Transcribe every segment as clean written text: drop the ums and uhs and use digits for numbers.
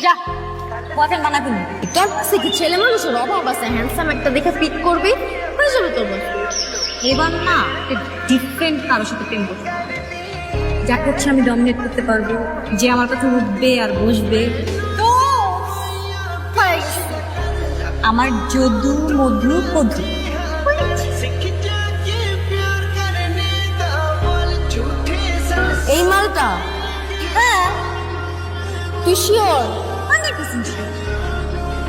যা বয়ফ্রেন্ড বানা তুমি তোর কাছে কি ছেলে মানুষের অভাব আছে? হ্যান্ডসাম একটা দেখে পিক করবি, হয়ে যাবে তোর বয়ফ্রেন্ড। এবার না ডিফারেন্ট কারোর সাথে প্রেম করতে হবে, যা করছে আমি ডমিনেট করতে পারবো, যে আমার কাছে উঠবে আর বসবে। তো আমার যদু মধু কদু এই মালটা। হ্যাঁ তুই শিওর? 100% শিওর।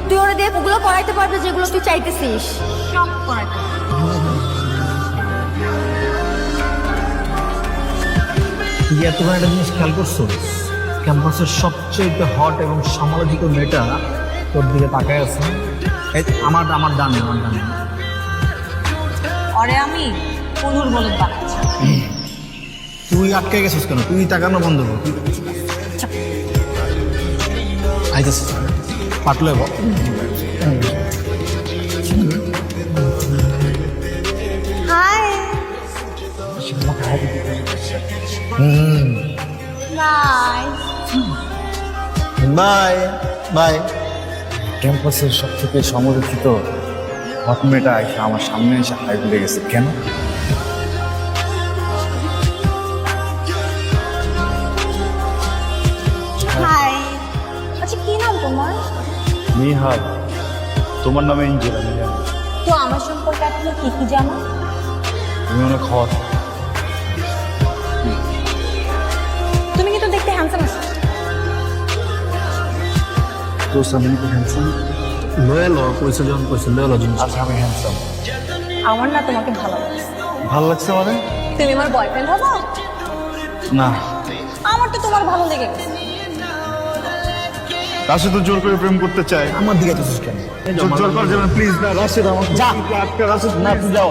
তুই ওরা দিয়ে ওগুলো করাইতে পারবে যেগুলো তুই চাইতেছিস? সব করাইতে তুই এতবার একটা জিনিস খেয়াল করছো, ক্যাম্পাসের সবচেয়ে হট এবং সমালোচিত মেয়েটা তোর দিকে তাকায় আছে। আমার আমার ডানে, আমার ডানে। ওরে আমি কলুর বলে বানাচ্ছি। তুই আটকে গেছিস কেন? তুই তাকানো বন্ধ কর। আইতেছিস পাটলে বল। Hi bye bye. ক্যাম্পাসের সব থেকে সমালোচিত হট মেয়েটা এসে আমার সামনে এসে হাই বলে গেছে কেন? হাই। আচ্ছা কি নাম তোমার? নিহাল। তোমার নামে এঞ্জেল। আমি জানি তো আমার সম্পর্কে আপনি কি কি জানো? তুমি অনেক হট। তুমি কিন্তু দেখতে হ্যান্ডসাম আছো। তো সামনে তো হ্যান্ডসাম লয়াল কইছে, যখন কইছে লয়াল জিনিস। আচ্ছা আমি হ্যান্ডসাম। আমার না তোমাকে ভালো লাগছে। ভালো লাগছে মানে? তুমি আমার বয়ফ্রেন্ড হবো? না। আমার তো তোমার ভালো লেগে গেছে। রাশিদ তো জোর করে প্রেম করতে চায়। আমার দিকে তো কেন? জোর করে যাবেন প্লিজ না রাশিদ, আমার যা। আটকা রাশিদ না তুই যাও।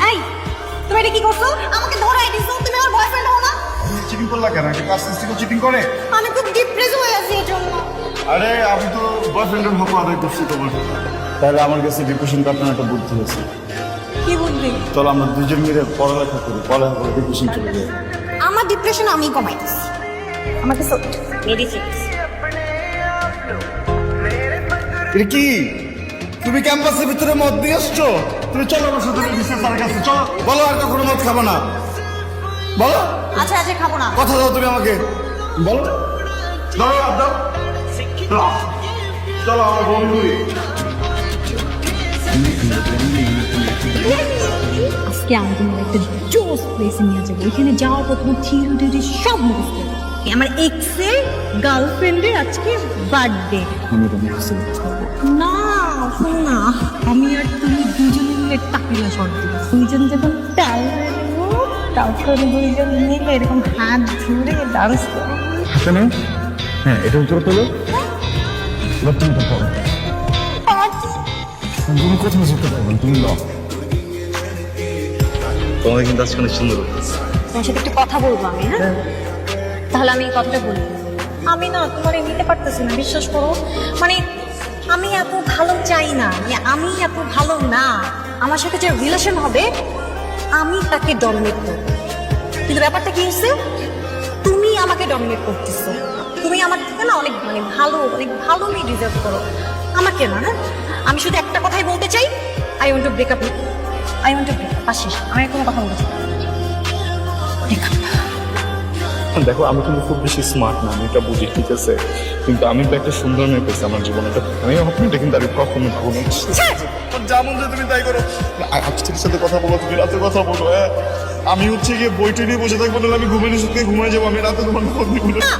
এই তুমি এটা কি করছো? আমাকে ধরাই দিছো। তুমি আমার বয়ফ্রেন্ড হও না? চিটিং করলা কেন? একটা ক্লাস সিস্টেম চিটিং করে? আমি খুব ডিপ্রেস হয়ে আছি এর জন্য। আরে আমি তো বয়ফ্রেন্ডের হক আদায় করছি তোমার। তাহলে আমার কাছে ডিপ্রেশন কাটানোর একটা বুদ্ধি আছে। কি বুদ্ধি? চলো আমরা দুজন মিলে পড়ালেখা করি, পড়ালেখা করে ডিপ্রেশন চলে যায়। আমার ডিপ্রেশন আমি কমাইতেছি। আমার কাছে মেডিসিন। এটা কি? তুমি ক্যাম্পাসের ভিতরে মদ দিয়ে আসছো? তুমি চলো আমার সাথে বিশেষ স্যারের কাছে চলো। বলো আর কখনো মদ খাবো না। বলো। আচ্ছা আচ্ছা খাবো না। কথা দাও তুমি আমাকে। বলো। দাও হাত দাও। দাও। চলো আমরা বন্ধুই। আজকে আমি তোমার একটা জোস প্লেসে নিয়ে যাবো। ওইখানে যাওয়ার পর তোমার থিওরি টিওরি সব মুখস্থ করবে। আমার এক্সের গার্লফ্রেন্ডের আজকে বার্থডে। আমি তোমার কাছে না শোনো না, আমি আর তুমি দুজনে মিলে টাকিলা শট দিব। দুজন যখন টাল মেরবো, তখন দুইজন মিলে এরকম হাত ধরে ডান্স করবো। হাতে নে। হ্যাঁ এটা উত্তর তোলো। এবার তুমি তো করো। তুমি কোথাও যেতে পারবেন, তুমি ল। তোমাকে কিন্তু আজকে অনেক সুন্দর লাগছে। তোমার সাথে একটু কথা বলবো আমি। হ্যাঁ তাহলে আমি এই কথাটা বলি। আমি না তোমার নিতে পারতেছি না, বিশ্বাস করো। মানে আমি এত ভালো চাই না, আমি এত ভালো না। আমার সাথে যে রিলেশন হবে আমি তাকে ডমিনেট করব। কিন্তু ব্যাপারটা কি হচ্ছে, তুমি আমাকে ডমিনেট করতেছো। তুমি আমার থেকে না অনেক অনেক ভালো মেয়ে ডিজার্ভ করো, আমাকে না। হ্যাঁ আমি শুধু একটা কথাই বলতে চাই, I want to break up. I want to break up. পাশে আমি কোনো কথা বলতে চাই ব্রেক আপ। দেখো আমি কিন্তু খুব বেশি স্মার্ট না, আমি এটা বুঝি, ঠিক আছে, কিন্তু আমি তো একটা সুন্দর মেয়ে পেয়েছি আমার জীবনে। আমি আপনারটা কিন্তু আমি কখনো ভাবো না। যেমন যে তুমি তাই করো। আজকের সাথে কথা বলো, তুমি রাতে কথা বলো। হ্যাঁ আমি হচ্ছে গিয়ে বইটি নিয়ে বসে থাকবো, নাহলে আমি ঘুমের ওষুধ ঘুমাই যাবো। আমি রাতে তোমার ফোন দিব না।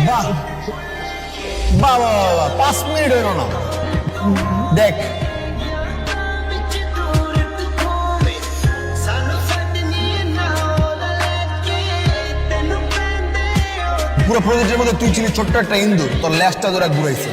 বাহ বাবা 5 মিনিট হইল না। দেখ পুরো প্রজেক্টের মধ্যে তুই ছিলি ছোট্ট একটা ইন্দুর, তোর ল্যাসটা ধরে ঘুরাইছে।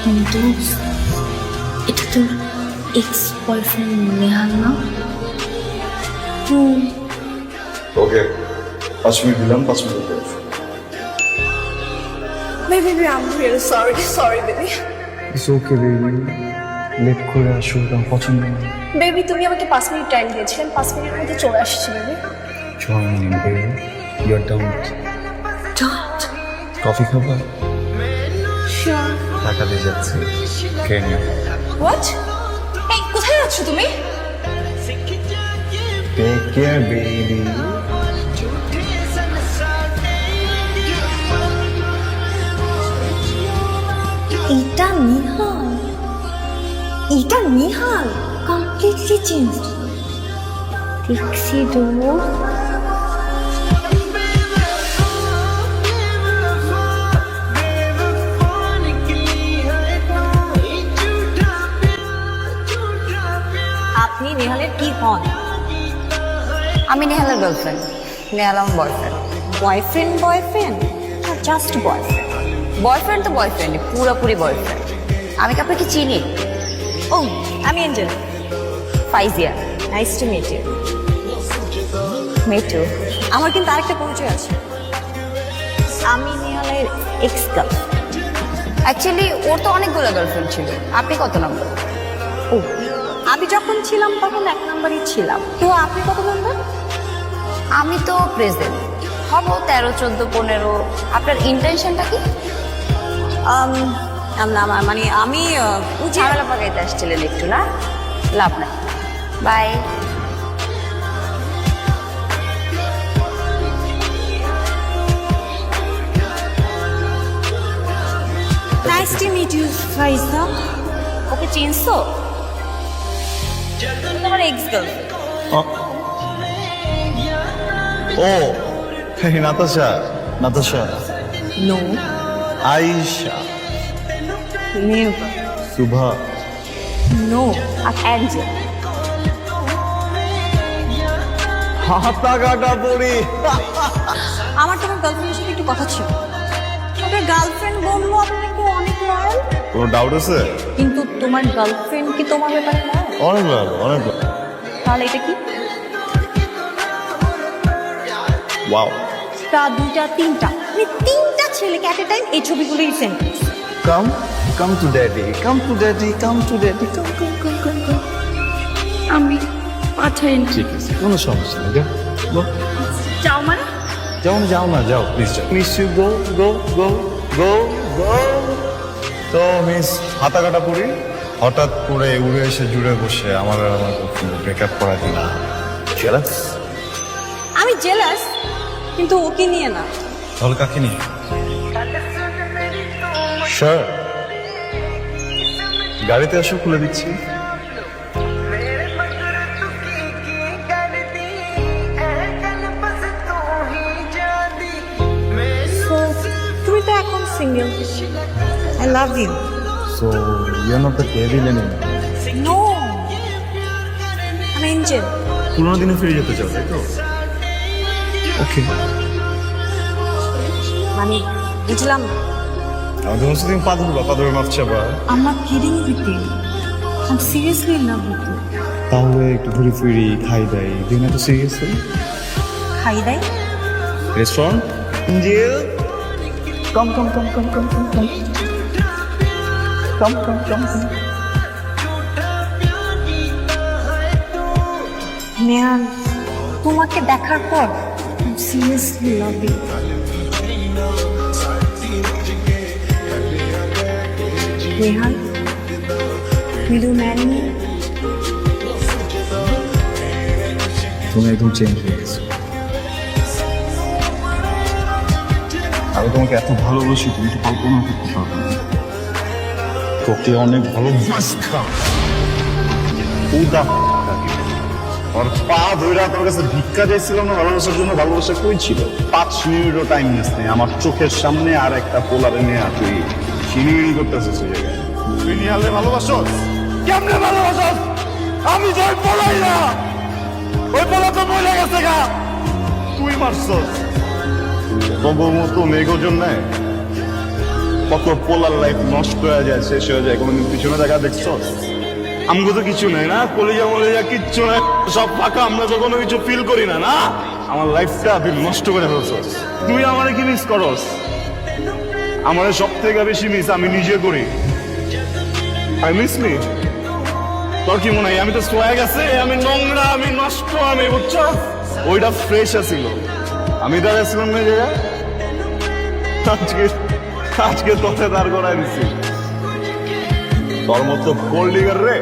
কিন্তু এটা তোর এক্স বয়ফ্রেন্ড নেহাল না? ওকে 5 মিনিট দিলাম, 5 মিনিট পরে। Baby, I'm really sorry, baby. It's okay baby, late করে আসো, আমার পছন্দ না। বেবি, তুমি আমাকে 5 মিনিট টাইম দিয়েছিলেন, 5 মিনিটের মধ্যে চলে আসছি বেবি। জয় minute baby, you are down. Don't. Coffee খাবা? Sure. টাকা দিয়ে যাচ্ছি, খেয়ে নিও। What? এই কোথায় যাচ্ছ তুমি? Take care baby. এটা নিহাল, এটা নিহাল কমপ্লিটলি চেঞ্জ। Tuxedo. আপনি নেহালের কি হন? আমি নেহালের গার্লফ্রেন্ড, নেহাল আমার boyfriend. Boyfriend just boyfriend? Boyfriend তো বয়ফ্রেন্ড, পুরোপুরি বয়ফ্রেন্ড। আমি কি আপনাকে চিনি? ও, আমি Angel. Faizia. Nice to meet you. Me too. আমার কিন্তু আরেকটা পরিচয় আছে, আমি নেহালের এক্স গার্লফ্রেন্ড। অ্যাকচুয়ালি ওর তো অনেকগুলো গার্লফ্রেন্ড ছিল। আপনি কত নম্বর? ও, আমি যখন ছিলাম তখন 1 নম্বরই ছিলাম। তো আপনি কত নম্বর? আমি তো প্রেজেন্ট, হব 13, 14, 15। আপনার ইন্টেনশনটা কি? মানে আমি ঝামেলা পাকাইতে আসছিলেন একটু, না? লাভ নাই, bye. Nice to meet you Faiza. ওকে চিনছো? তোমার এক্স গার্লফ্রেন্ড। ও hey, Natasha, no, Ayesha, never, Subha, no, আর অ্যাঞ্জেল। হাতা কাটা পড়ি। আমার তোমার গার্লফ্রেন্ডের সাথে একটু কথা ছিল। আপনার গার্লফ্রেন্ড বললো আপনি নাকি অনেক লয়াল, কোনো ডাউট আছে? কিন্তু তোমার গার্লফ্রেন্ড কি তোমার ব্যাপারে লয়াল? অনেক ভালো, অনেক ভালো। তাহলে এটা কি? ওয়াও, তা 2টা 3টা মানে 3টা ছেলেকে এট এ টাইম এই ছবিগুলোই সেন্ড করছে। Come to daddy, come to daddy, come to daddy, come. আমি পাঠাই না। ঠিক আছে, কোনো সমস্যা নেই, যাও। যাও মানে? যাও না, যাও প্লিজ, যাও প্লিজ, ইউ গো গো গো গো গো। তো মিস হাতা কাটা পড়ি হঠাৎ করে উড়ে এসে জুড়ে বসে আমার ব্রেকআপ করা দিন। জেলাস? আমি জেলাস, কিন্তু ওকে নিয়ে না। তাহলে কাকে নিয়ে? স্যার গাড়িতে আসো, খুলে দিচ্ছি। So, তুমি তো এখন single. I love you. So you are not the devil anymore. No, আমি এঞ্জেল। পুরোনো দিনে ফিরে যেতে চাও, তাই তো? ওকে। মানে বুঝলাম না। আমাদের মধ্যে তুমি পাদুর মাপ চাবা। I'm not kidding with you. I'm seriously in love with you. তাহলে একটু ঘুরে ফিরি, খাই দাই, দিন এত সিরিয়াসলি। খাই দেয়? রেস্টুরেন্ট? এঞ্জেল কাম। নেহাল, তোমাকে দেখার পর I'm seriously loving you. Nehal, will you marry me? তুমি একদম চেঞ্জ হয়ে গেছো। আমি তোমাকে এত ভালোবাসি তুমি তো কল্পনা করতে পারবে না। তোকে অনেক ভালোবাসতাম। ওর পা ধইরা তোর কাছে ভিক্ষা চাইছিলাম না ভালোবাসার জন্য, ভালোবাসা কই ছিল? 5 মিনিটও টাইম নিস নেই আমার চোখের সামনে আর একটা পোলারে নিয়ে তুই চিনিমিনি করতেছিস ওই জায়গায়। তুই নিহালে ভালোবাসস? কেমনে ভালোবাসস? আমি যাই পলাই না, ওই পোলা তো মরে গেছে গা। তুই মারছস তবু মতো মেঘর জন্য কত পোলার লাইফ নষ্ট হয়ে যায়, শেষ হয়ে যায়। কোনোদিন পিছনে দেখা দেখছস? আমগো তো কিছু নাই না, কলেজা মলেজা কিচ্ছু নাই, সব ফাঁকা, আমরা তো কোনো কিছু ফিল করি না। না, আমার লাইফটা তুই নষ্ট করে ফেলছস। তুই আমারে কি মিস করস? আমার সব থেকে বেশি মিস আমি নিজে করি। I miss me. তোর কি মনে হয় আমি তো সোয়াগ আছে, আমি নোংরা, আমি নষ্ট, আমি বুঝছ? ওইটা ফ্রেশ আছিল, আমি দাঁড়াইছিলাম না জায়গায়। আজকে তোকে দাঁড় করাই দিচ্ছি। তোর মতো গোল্ড ডিগার রে